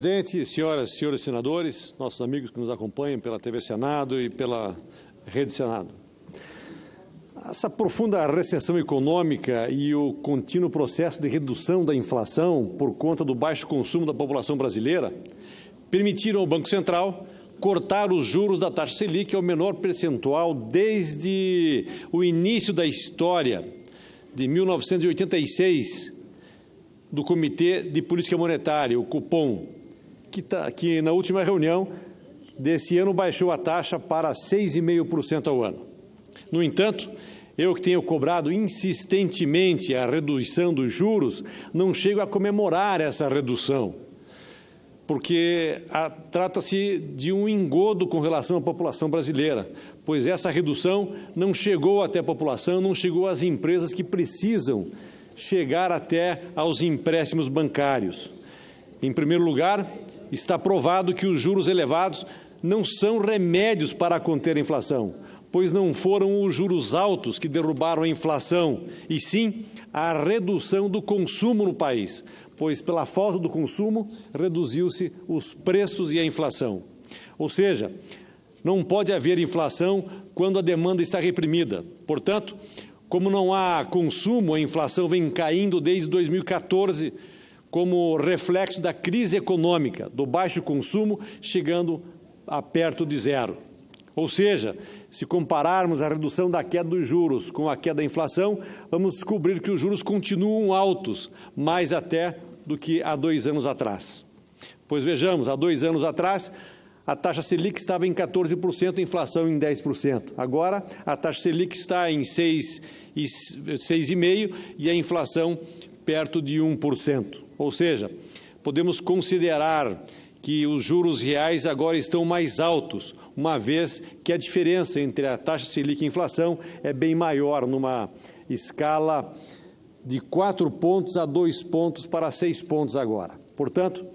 Presidente, senhoras e senhores senadores, nossos amigos que nos acompanham pela TV Senado e pela Rede Senado. Essa profunda recessão econômica e o contínuo processo de redução da inflação por conta do baixo consumo da população brasileira permitiram ao Banco Central cortar os juros da taxa Selic ao menor percentual desde o início da história de 1986 do Comitê de Política Monetária, o Copom, que na última reunião desse ano baixou a taxa para 6,5% ao ano. No entanto, eu que tenho cobrado insistentemente a redução dos juros, não chego a comemorar essa redução, porque trata-se de um engodo com relação à população brasileira, pois essa redução não chegou até a população, não chegou às empresas que precisam chegar até aos empréstimos bancários. Em primeiro lugar, está provado que os juros elevados não são remédios para conter a inflação, pois não foram os juros altos que derrubaram a inflação, e sim a redução do consumo no país, pois pela falta do consumo reduziu-se os preços e a inflação. Ou seja, não pode haver inflação quando a demanda está reprimida. Portanto, como não há consumo, a inflação vem caindo desde 2014, como reflexo da crise econômica, do baixo consumo, chegando a perto de zero. Ou seja, se compararmos a redução da queda dos juros com a queda da inflação, vamos descobrir que os juros continuam altos, mais até do que há 2 anos atrás. Pois vejamos, há 2 anos atrás, a taxa Selic estava em 14%, a inflação em 10%. Agora, a taxa Selic está em 6,5% e a inflação perto de 1%. Ou seja, podemos considerar que os juros reais agora estão mais altos, uma vez que a diferença entre a taxa Selic e a inflação é bem maior, numa escala de 4 pontos a 2 pontos para 6 pontos agora. Portanto,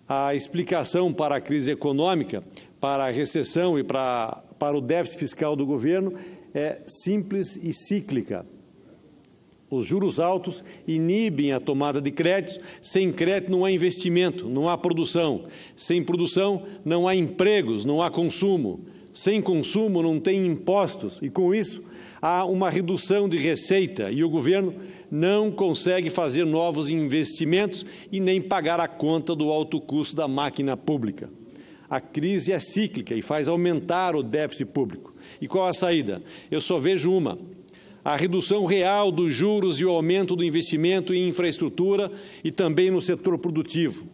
a explicação para a crise econômica, para a recessão e para o déficit fiscal do governo é simples e cíclica. Os juros altos inibem a tomada de crédito. Sem crédito não há investimento, não há produção. Sem produção não há empregos, não há consumo. Sem consumo não tem impostos e, com isso, há uma redução de receita e o governo não consegue fazer novos investimentos e nem pagar a conta do alto custo da máquina pública. A crise é cíclica e faz aumentar o déficit público. E qual a saída? Eu só vejo uma: a redução real dos juros e o aumento do investimento em infraestrutura e também no setor produtivo.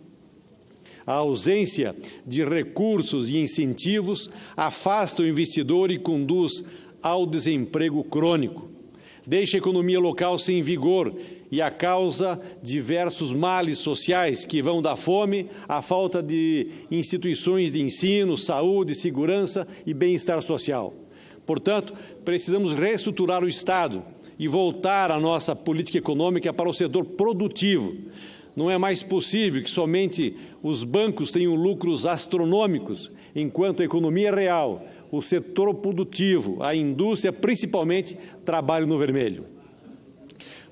A ausência de recursos e incentivos afasta o investidor e conduz ao desemprego crônico. Deixa a economia local sem vigor e causa diversos males sociais que vão da fome à falta de instituições de ensino, saúde, segurança e bem-estar social. Portanto, precisamos reestruturar o Estado e voltar a nossa política econômica para o setor produtivo. Não é mais possível que somente os bancos tenham lucros astronômicos, enquanto a economia real, o setor produtivo, a indústria, principalmente, trabalham no vermelho.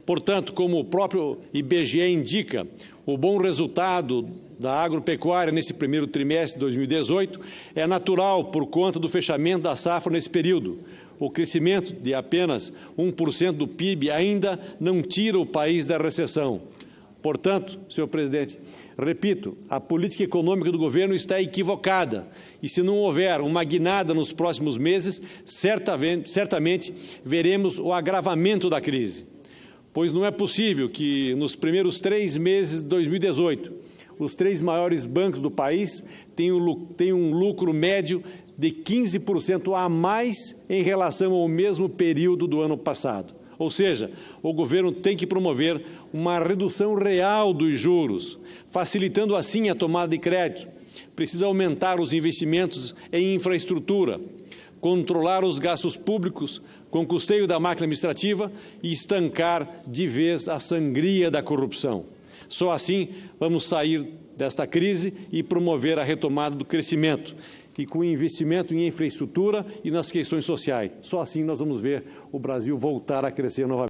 Portanto, como o próprio IBGE indica, o bom resultado da agropecuária nesse primeiro trimestre de 2018 é natural por conta do fechamento da safra nesse período. O crescimento de apenas 1% do PIB ainda não tira o país da recessão. Portanto, senhor presidente, repito, a política econômica do governo está equivocada e, se não houver uma guinada nos próximos meses, certamente veremos o agravamento da crise. Pois não é possível que, nos primeiros 3 meses de 2018, os 3 maiores bancos do país tenham um lucro médio de 15% a mais em relação ao mesmo período do ano passado. Ou seja, o governo tem que promover uma redução real dos juros, facilitando assim a tomada de crédito. Precisa aumentar os investimentos em infraestrutura, controlar os gastos públicos com custeio da máquina administrativa e estancar de vez a sangria da corrupção. Só assim vamos sair desta crise e promover a retomada do crescimento, e com investimento em infraestrutura e nas questões sociais. Só assim nós vamos ver o Brasil voltar a crescer novamente.